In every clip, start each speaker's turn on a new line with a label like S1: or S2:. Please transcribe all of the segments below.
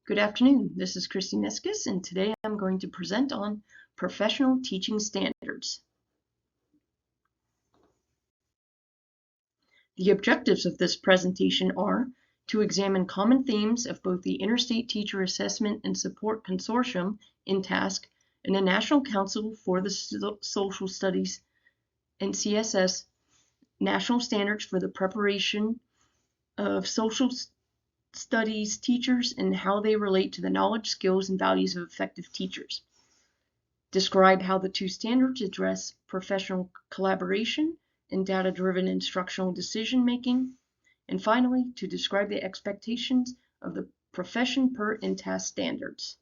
S1: Good afternoon. This is Christy Neskis, and today I'm going to present on professional teaching standards. The objectives of this presentation are to examine common themes of both the Interstate Teacher Assessment and Support Consortium, INTASC, and the National Council for the Social Studies, NCSS, national standards for the preparation of social studies teachers and how they relate to the knowledge, skills, and values of effective teachers. Describe how the two standards address professional collaboration and data-driven instructional decision-making. And finally, to describe the expectations of the profession per INTASC standards.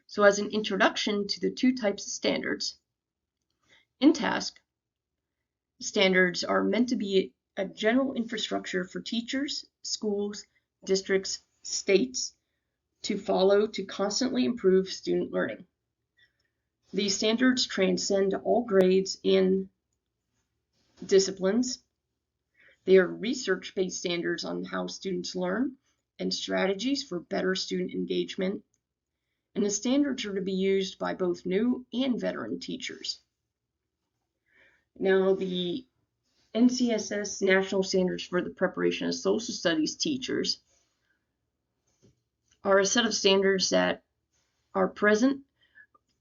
S1: So as an introduction to the two types of standards, INTASC standards are meant to be a general infrastructure for teachers, schools, districts, states to follow to constantly improve student learning. These standards transcend all grades and disciplines. They are research-based standards on how students learn and strategies for better student engagement. And the standards are to be used by both new and veteran teachers. Now, the NCSS National Standards for the Preparation of Social Studies Teachers are a set of standards that are present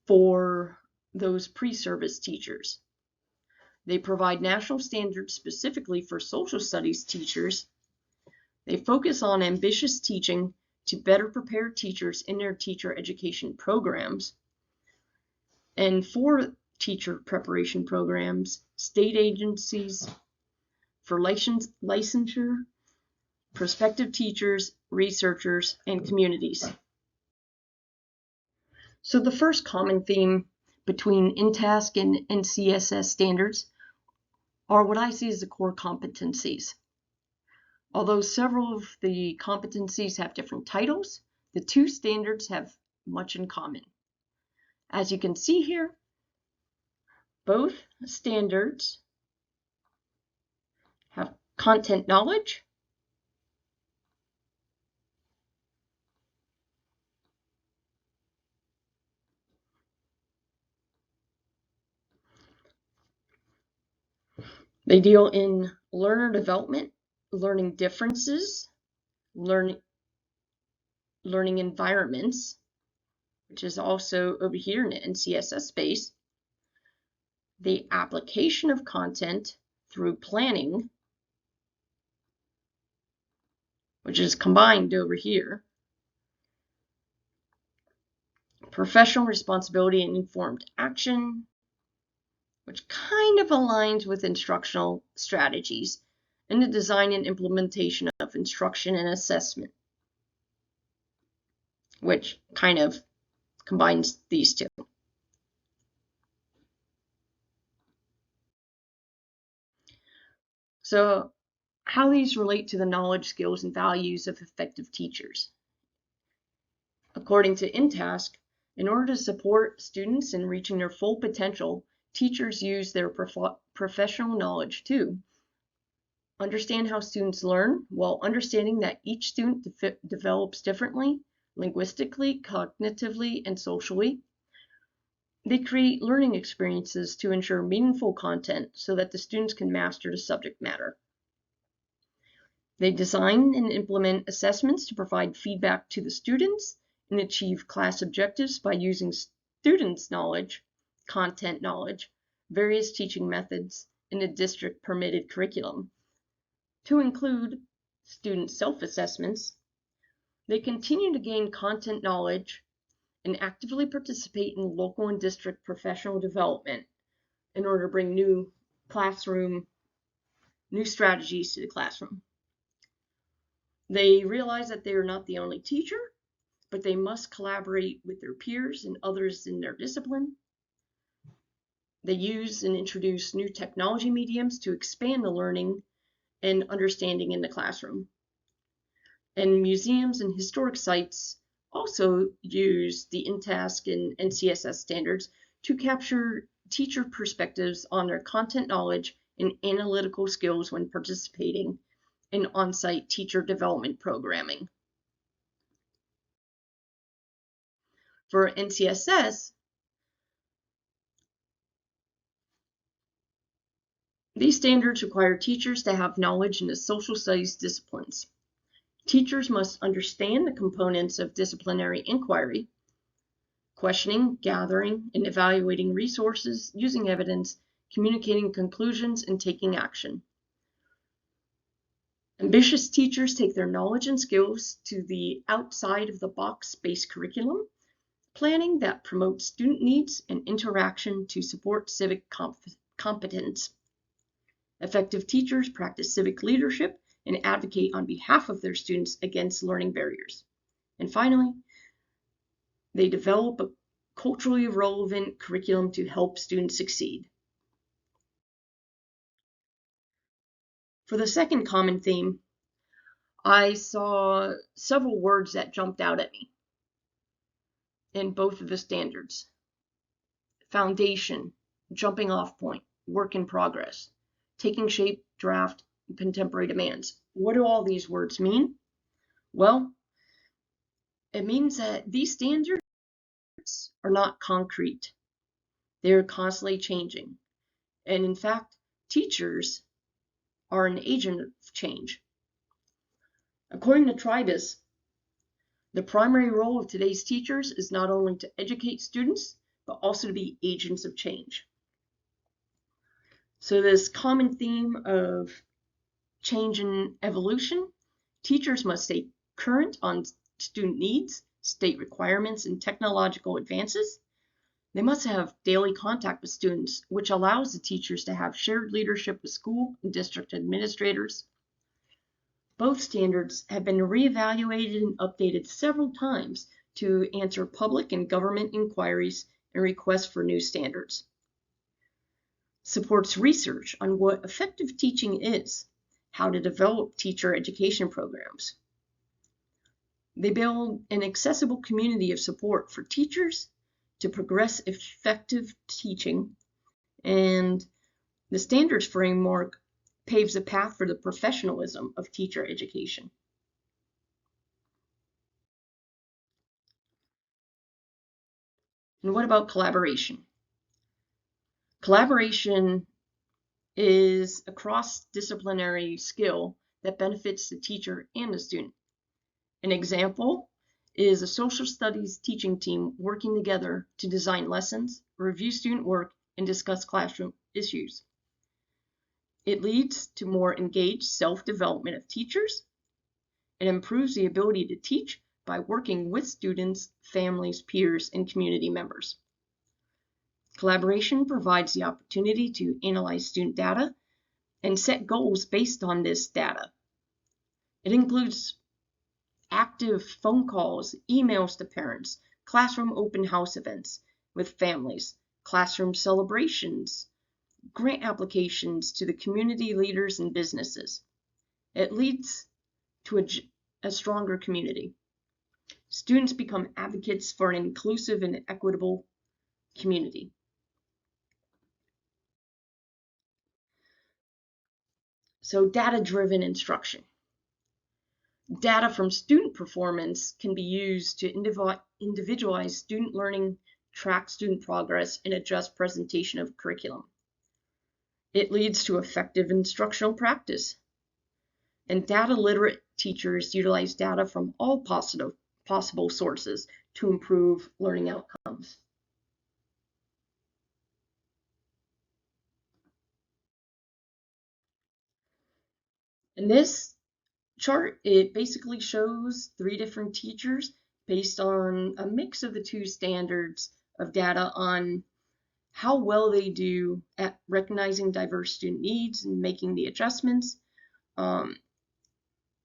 S1: for those pre-service teachers. They provide national standards specifically for social studies teachers. They focus on ambitious teaching to better prepare teachers in their teacher education programs. And for teacher preparation programs, state agencies for licensure, prospective teachers, researchers, and communities. So the first common theme between INTASC and NCSS standards are what I see as the core competencies. Although several of the competencies have different titles, the two standards have much in common. As you can see here, both standards have content knowledge, they deal in learner development, learning differences, learning environments, which is also over here in the NCSS space, the application of content through planning, which is combined over here, professional responsibility and informed action, which kind of aligns with instructional strategies, and the design and implementation of instruction and assessment, which kind of combines these two. So how these relate to the knowledge, skills, and values of effective teachers. According to INTASC, in order to support students in reaching their full potential, teachers use their professional knowledge to understand how students learn while understanding that each student develops differently, linguistically, cognitively, and socially. They create learning experiences to ensure meaningful content so that the students can master the subject matter. They design and implement assessments to provide feedback to the students and achieve class objectives by using students' knowledge, content knowledge, various teaching methods, and the district permitted curriculum. To include student self-assessments, they continue to gain content knowledge and actively participate in local and district professional development in order to bring new strategies to the classroom. They realize that they are not the only teacher, but they must collaborate with their peers and others in their discipline. They use and introduce new technology mediums to expand the learning and understanding in the classroom. And museums and historic sites also use the INTASC and NCSS standards to capture teacher perspectives on their content knowledge and analytical skills when participating and on-site teacher development programming. For NCSS, these standards require teachers to have knowledge in the social studies disciplines. Teachers must understand the components of disciplinary inquiry, questioning, gathering, and evaluating resources, using evidence, communicating conclusions, and taking action. Ambitious teachers take their knowledge and skills to the outside-of-the-box-based curriculum, planning that promotes student needs and interaction to support civic competence. Effective teachers practice civic leadership and advocate on behalf of their students against learning barriers. And finally, they develop a culturally relevant curriculum to help students succeed. For the second common theme, I saw several words that jumped out at me in both of the standards. Foundation, jumping off point, work in progress, taking shape, draft, contemporary demands. What do all these words mean? Well, it means that these standards are not concrete. They are constantly changing. And in fact, teachers are an agent of change. According to Tribus, the primary role of today's teachers is not only to educate students, but also to be agents of change. So this common theme of change and evolution, teachers must stay current on student needs, state requirements, and technological advances. They must have daily contact with students, which allows the teachers to have shared leadership with school and district administrators. Both standards have been reevaluated and updated several times to answer public and government inquiries and requests for new standards. Supports research on what effective teaching is, how to develop teacher education programs. They build an accessible community of support for teachers to progress effective teaching, and the standards framework paves a path for the professionalism of teacher education. And what about collaboration? Collaboration is a cross-disciplinary skill that benefits the teacher and the student. An example is a social studies teaching team working together to design lessons, review student work, and discuss classroom issues. It leads to more engaged self-development of teachers and improves the ability to teach by working with students, families, peers, and community members. Collaboration provides the opportunity to analyze student data and set goals based on this data. It includes active phone calls, emails to parents, classroom open house events with families, classroom celebrations, grant applications to the community leaders and businesses. It leads to a stronger community. Students become advocates for an inclusive and equitable community. So data-driven instruction. Data from student performance can be used to individualize student learning, track student progress, and adjust presentation of curriculum. It leads to effective instructional practice. And data-literate teachers utilize data from all possible sources to improve learning outcomes. In this chart, it basically shows 3 different teachers based on a mix of the 2 standards of data on how well they do at recognizing diverse student needs and making the adjustments,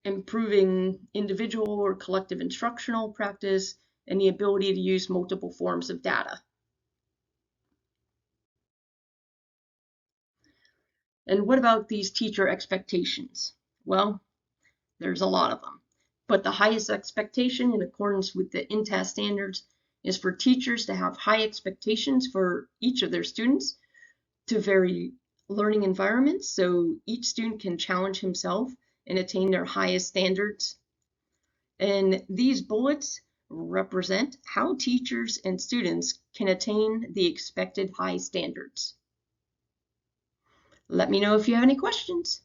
S1: improving individual or collective instructional practice, and the ability to use multiple forms of data. And what about these teacher expectations? Well, there's a lot of them, but the highest expectation in accordance with the INTAS standards is for teachers to have high expectations for each of their students to vary learning environments so each student can challenge himself and attain their highest standards. And these bullets represent how teachers and students can attain the expected high standards. Let me know if you have any questions.